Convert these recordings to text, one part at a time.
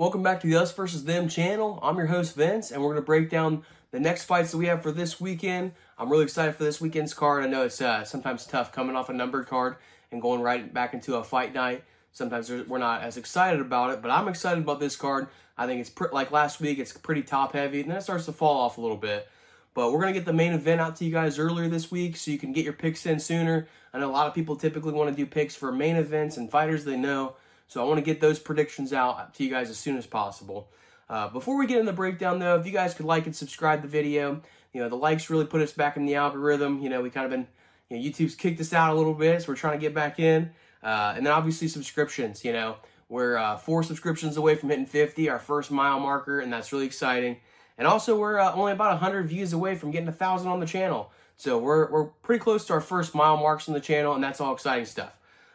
Welcome back to the Us versus Them channel. I'm your host Vince, and we're going to break down the next fights that we have for this weekend. I'm really excited for this weekend's card. I know it's sometimes tough coming off a numbered card and going right back into a fight night. Sometimes we're not as excited about it, but I'm excited about this card. I think it's like last week, it's pretty top heavy, and then it starts to fall off a little bit. But we're going to get the main event out to you guys earlier this week so you can get your picks in sooner. I know a lot of people typically want to do picks for main events and fighters they know. So I want to get those predictions out to you guys as soon as possible. Before we get in the breakdown, though, if you guys could like and subscribe the video, the likes really put us back in the algorithm. We kind of been, YouTube's kicked us out a little bit, so we're trying to get back in. And then obviously subscriptions. We're 4 subscriptions away from hitting 50, our first mile marker, and that's really exciting. And also, we're only about 100 views away from getting 1,000 on the channel. So we're pretty close to our first mile marks on the channel, and that's all exciting stuff.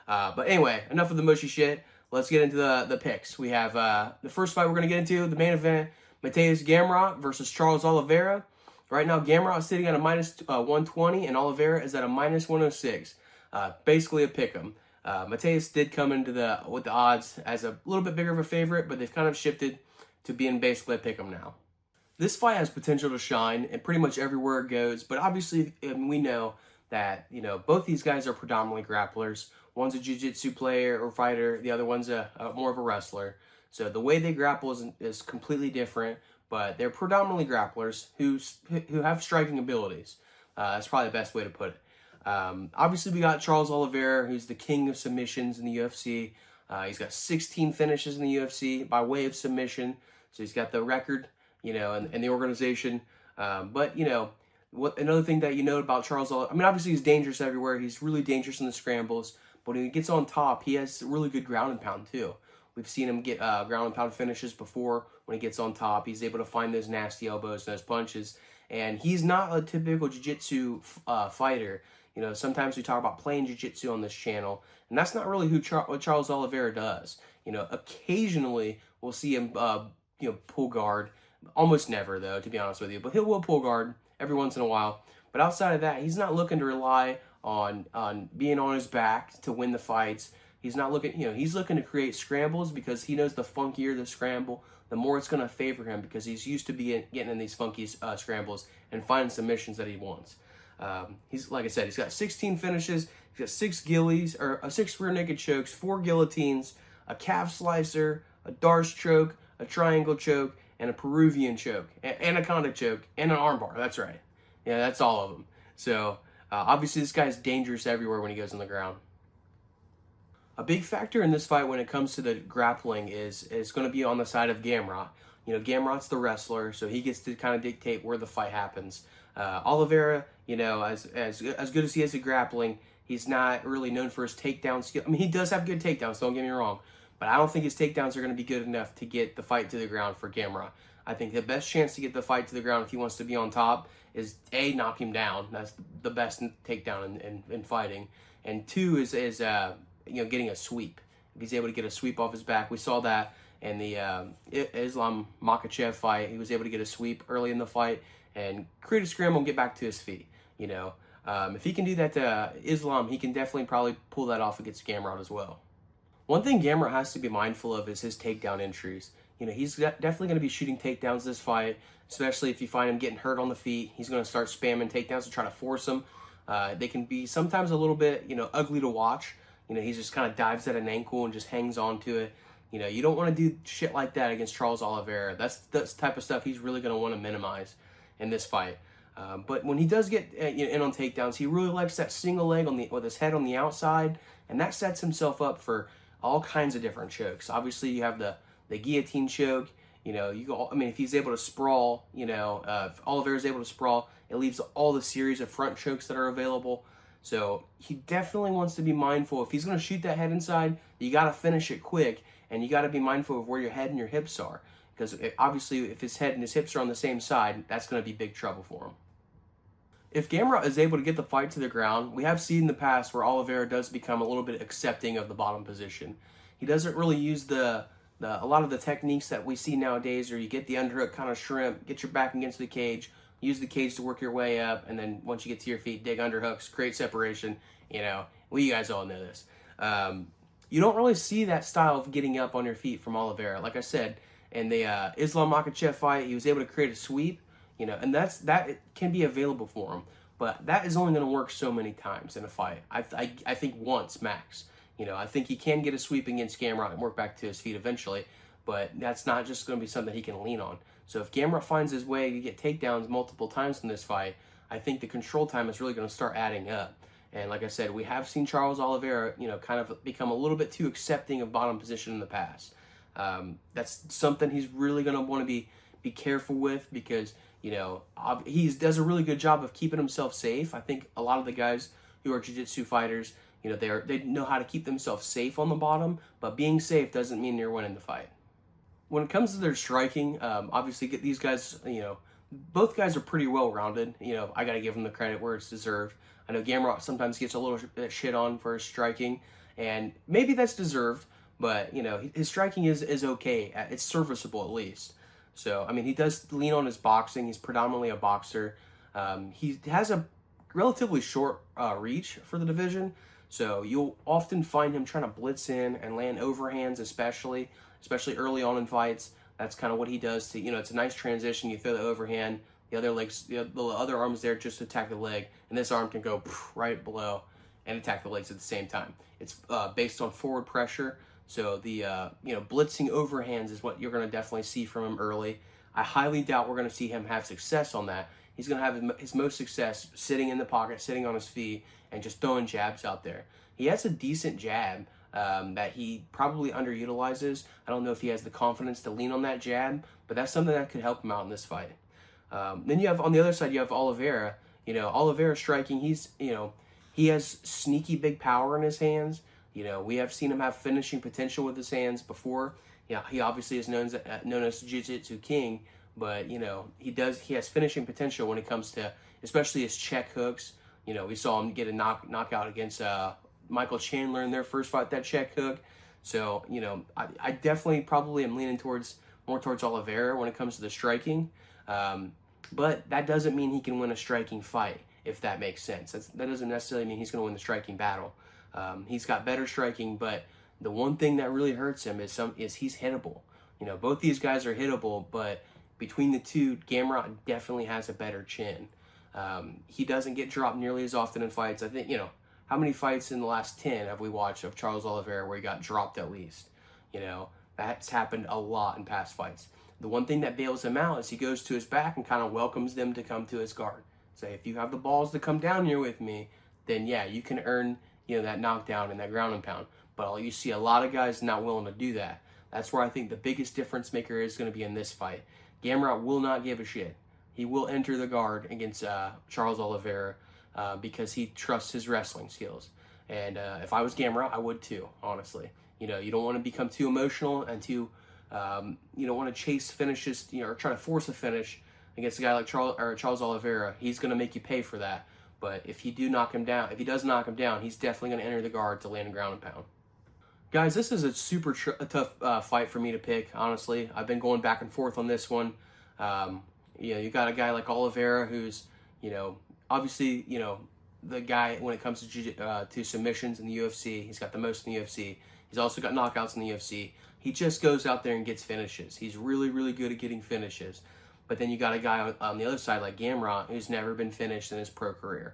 But anyway, enough of the mushy shit. Let's get into the picks. We have the first fight we're going to get into, the main event, Mateusz Gamrot versus Charles Oliveira. Right now, Gamrot is sitting at a minus 120, and Oliveira is at a minus 106. Basically a pick'em. Mateusz did come into with the odds as a little bit bigger of a favorite, but they've kind of shifted to being basically a pick'em now. This fight has potential to shine and pretty much everywhere it goes, but obviously we know that both these guys are predominantly grapplers. One's a jiu-jitsu player or fighter, the other one's more of a wrestler. So the way they grapple is completely different, but they're predominantly grapplers who have striking abilities. That's probably the best way to put it. Obviously, we got Charles Oliveira, who's the king of submissions in the UFC. He's got 16 finishes in the UFC by way of submission, so he's got the record, and the organization. But another thing that you know about Charles Oliveira, obviously he's dangerous everywhere. He's really dangerous in the scrambles. But when he gets on top, he has really good ground and pound too. We've seen him get ground and pound finishes before. When he gets on top, he's able to find those nasty elbows and those punches. And he's not a typical jiu-jitsu fighter. Sometimes we talk about playing jiu-jitsu on this channel, and that's not really what Charles Oliveira does. Occasionally we'll see him, pull guard. Almost never, though, to be honest with you. But he will pull guard every once in a while. But outside of that, he's not looking to rely on being on his back to win the fights. He's not looking, he's looking to create scrambles because he knows the funkier the scramble, the more it's going to favor him because he's used to getting in these funky scrambles and finding submissions that he wants. He's, like I said, he's got 16 finishes. He's got 6 gillies, or 6 rear naked chokes, 4 guillotines, a calf slicer, a Darce choke, a triangle choke, and a Peruvian choke, anaconda choke, and an armbar. That's right. Yeah, that's all of them. So obviously this guy's dangerous everywhere when he goes on the ground. A big factor in this fight when it comes to the grappling is going to be on the side of Gamrot. Gamrot's the wrestler, so he gets to kind of dictate where the fight happens. Oliveira, as good as he is at grappling, he's not really known for his takedown skill. He does have good takedowns, don't get me wrong, but I don't think his takedowns are going to be good enough to get the fight to the ground for Gamrot. I think the best chance to get the fight to the ground if he wants to be on top is A, knock him down. That's the best takedown in fighting. And 2 is getting a sweep. If he's able to get a sweep off his back. We saw that in the Islam Makhachev fight. He was able to get a sweep early in the fight and create a scramble and get back to his feet. If he can do that to Islam, he can definitely probably pull that off against Gamrot as well. One thing Gamrot has to be mindful of is his takedown entries. He's definitely going to be shooting takedowns this fight, especially if you find him getting hurt on the feet. He's going to start spamming takedowns to try to force him. They can be sometimes a little bit, ugly to watch. He just kind of dives at an ankle and just hangs on to it. You don't want to do shit like that against Charles Oliveira. That's the type of stuff he's really going to want to minimize in this fight. But when he does get in on takedowns, he really likes that single leg with his head on the outside, and that sets himself up for all kinds of different chokes. Obviously, you have the guillotine choke. If he's able to sprawl, if Oliveira's able to sprawl, it leaves all the series of front chokes that are available. So he definitely wants to be mindful. If he's going to shoot that head inside, you got to finish it quick, and you got to be mindful of where your head and your hips are. Because obviously, if his head and his hips are on the same side, that's going to be big trouble for him. If Gamrot is able to get the fight to the ground, we have seen in the past where Oliveira does become a little bit accepting of the bottom position. He doesn't really use a lot of the techniques that we see nowadays, where you get the underhook, kind of shrimp, get your back against the cage, use the cage to work your way up, and then once you get to your feet, dig underhooks, create separation. You guys all know this. You don't really see that style of getting up on your feet from Oliveira. Like I said, in the Islam Makhachev fight, he was able to create a sweep, and that can be available for him. But that is only going to work so many times in a fight. I think once max. I think he can get a sweep against Gamrot and work back to his feet eventually, but that's not just going to be something he can lean on. So if Gamrot finds his way to get takedowns multiple times in this fight, I think the control time is really going to start adding up. And like I said, we have seen Charles Oliveira, kind of become a little bit too accepting of bottom position in the past. That's something he's really going to want to be careful with because, he does a really good job of keeping himself safe. I think a lot of the guys who are jiu-jitsu fighters, they know how to keep themselves safe on the bottom, but being safe doesn't mean you're winning the fight. When it comes to their striking, obviously get these guys, both guys are pretty well-rounded. I got to give them the credit where it's deserved. I know Gamrot sometimes gets a little bit shit on for his striking, and maybe that's deserved, but, his striking is okay. It's serviceable at least. So, he does lean on his boxing. He's predominantly a boxer. He has a relatively short reach for the division, so you'll often find him trying to blitz in and land overhands, especially early on in fights. That's kind of what he does to, it's a nice transition. You throw the overhand, the other arm's there just to attack the leg, and this arm can go right below and attack the legs at the same time. It's based on forward pressure, so the blitzing overhands is what you're going to definitely see from him early. I highly doubt we're going to see him have success on that. He's going to have his most success sitting in the pocket, sitting on his feet, and just throwing jabs out there. He has a decent jab that he probably underutilizes. I don't know if he has the confidence to lean on that jab, but that's something that could help him out in this fight. Then you have, on the other side, you have Oliveira. Oliveira striking, he has sneaky big power in his hands. We have seen him have finishing potential with his hands before. He obviously is known as Jiu-Jitsu King, but, he has finishing potential when it comes to, especially his check hooks. We saw him get a knockout against Michael Chandler in their first fight, that check hook. So, I definitely probably am leaning more towards Oliveira when it comes to the striking. But that doesn't mean he can win a striking fight, if that makes sense. That doesn't necessarily mean he's going to win the striking battle. He's got better striking, but the one thing that really hurts him is he's hittable. Both these guys are hittable, but between the two, Gamrot definitely has a better chin. He doesn't get dropped nearly as often in fights. I think, how many fights in the last 10 have we watched of Charles Oliveira where he got dropped at least? That's happened a lot in past fights. The one thing that bails him out is he goes to his back and kind of welcomes them to come to his guard. Say, if you have the balls to come down here with me, then yeah, you can earn, that knockdown and that ground and pound. But you see a lot of guys not willing to do that. That's where I think the biggest difference maker is going to be in this fight. Gamrot will not give a shit. He will enter the guard against Charles Oliveira because he trusts his wrestling skills. And if I was Gamrot, I would too, honestly. You don't want to become too emotional and too, you don't want to chase finishes, or try to force a finish against a guy like Charles Oliveira. He's going to make you pay for that. But if he does knock him down, he's definitely going to enter the guard to land a ground and pound. Guys, this is a super tough fight for me to pick, honestly. I've been going back and forth on this one. You got a guy like Oliveira who's, obviously, the guy when it comes to submissions in the UFC. He's got the most in the UFC. He's also got knockouts in the UFC. He just goes out there and gets finishes. He's really, really good at getting finishes. But then you got a guy on the other side like Gamrot who's never been finished in his pro career.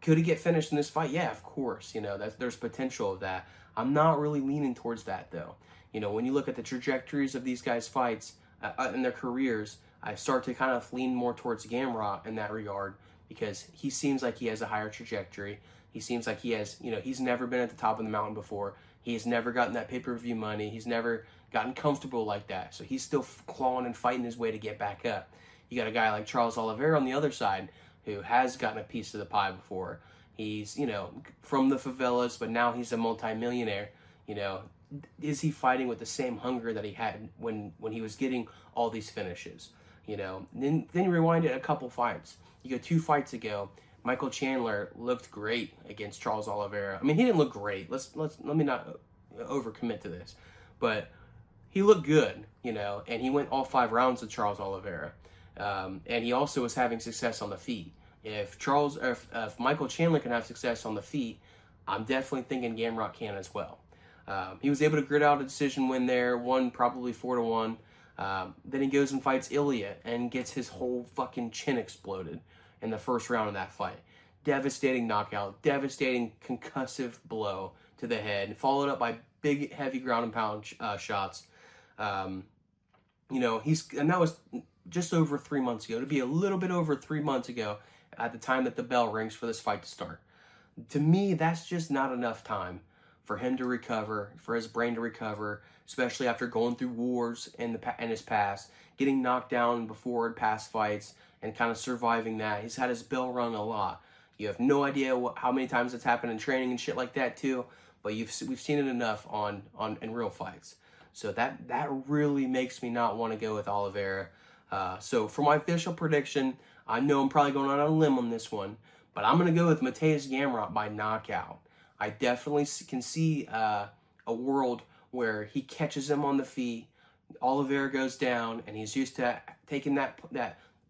Could he get finished in this fight? Yeah, of course. There's potential of that. I'm not really leaning towards that, though. When you look at the trajectories of these guys' fights in their careers, I start to kind of lean more towards Gamrot in that regard because he seems like he has a higher trajectory. He seems like he has, he's never been at the top of the mountain before. He has never gotten that pay-per-view money. He's never gotten comfortable like that. So he's still clawing and fighting his way to get back up. You got a guy like Charles Oliveira on the other side who has gotten a piece of the pie before. He's, from the favelas, but now he's a multimillionaire. Is he fighting with the same hunger that he had when he was getting all these finishes? Then you rewind it a couple fights. You go 2 fights ago, Michael Chandler looked great against Charles Oliveira. He didn't look great. Let me not overcommit to this, but he looked good, and he went all 5 rounds with Charles Oliveira. And he also was having success on the feet. If Michael Chandler can have success on the feet, I'm definitely thinking Gamrot can as well. He was able to grit out a decision win there, won probably 4-1. Then he goes and fights Ilya and gets his whole fucking chin exploded in the first round of that fight. Devastating knockout, devastating concussive blow to the head, followed up by big, heavy ground and pound shots. And that was just over 3 months ago. To be a little bit over 3 months ago at the time that the bell rings for this fight to start. To me, that's just not enough time for him to recover, for his brain to recover, especially after going through wars in his past, getting knocked down before in past fights, and kind of surviving that. He's had his bell rung a lot. You have no idea how many times it's happened in training and shit like that too, but we've seen it enough in real fights. So that really makes me not want to go with Oliveira. So for my official prediction, I know I'm probably going on a limb on this one, but I'm going to go with Mateusz Gamrot by knockout. I definitely can see a world where he catches him on the feet, Oliveira goes down, and he's used to taking that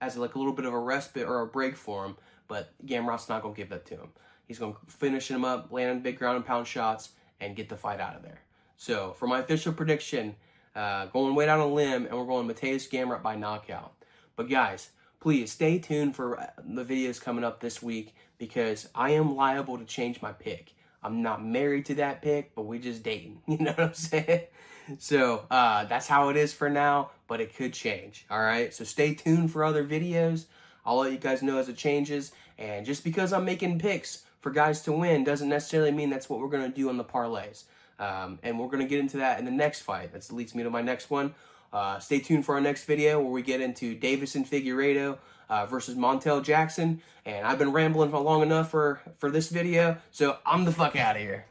as like a little bit of a respite or a break for him, but Gamrot's not going to give that to him. He's going to finish him up, landing big ground and pound shots, and get the fight out of there. So for my official prediction, going way down a limb, and we're going Mateusz Gamrot by knockout. But guys, please stay tuned for the videos coming up this week, because I am liable to change my pick. I'm not married to that pick, but we just dating. You know what I'm saying? So that's how it is for now, but it could change. All right? So stay tuned for other videos. I'll let you guys know as it changes. And just because I'm making picks for guys to win doesn't necessarily mean that's what we're going to do on the parlays. And we're going to get into that in the next fight. That leads me to my next one. Stay tuned for our next video where we get into Davison Figueiredo versus Montel Jackson. And I've been rambling for long enough for this video, so I'm the fuck out of here.